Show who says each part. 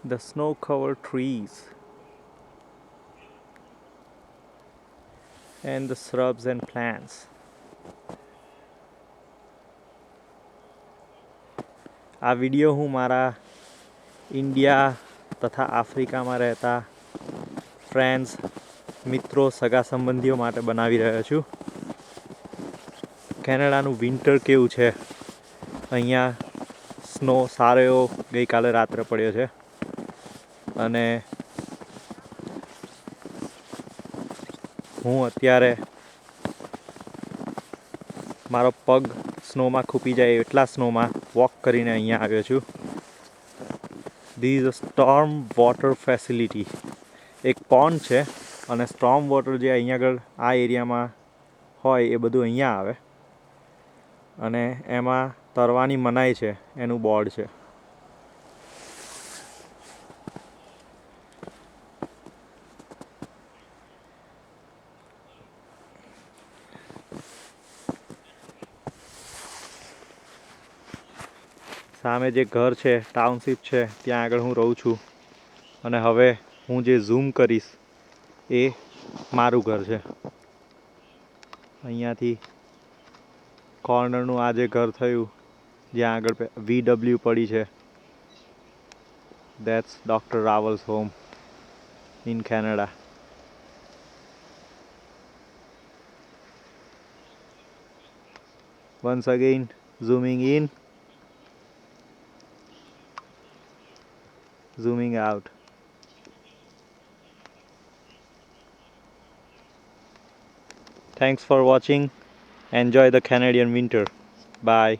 Speaker 1: The snow-covered trees and the shrubs and plants. આ video હું મારા ઇન્ડિયા તથા આફ્રિકામાં રહેતા ફ્રેન્ડ્સ મિત્રો સગા સંબંધીઓ માટે બનાવી રહ્યો છું. કેનેડાનું વિન્ટર કેવું છે, અહીંયા સ્નો સારો એવો ગઈકાલે રાત્રે પડ્યો છે અને હું અત્યારે મારો પગ સ્નોમાં ખૂપી જાય એટલા સ્નોમાં વોક કરીને અહીંયા આવ્યો છું. This is a storm water facility. એક પોન્ડ છે અને સ્ટોર્મ વોટર જે અહીંયા આગળ આ એરિયામાં હોય એ બધું અહીંયા આવે અને એમાં તરવાની મનાઈ છે એનું બોર્ડ છે. સામે જે ઘર છે ટાઉનશીપ છે ત્યાં આગળ હું રહું છું અને હવે હું જે ઝૂમ કરીશ એ મારું ઘર છે. અહીંયાથી કોર્નરનું આ જે ઘર થયું જ્યાં આગળ VW પડી છે, that's doctor Rawal's home in Canada. Once again zooming in, zooming out. Thanks for watching. Enjoy the Canadian winter. Bye.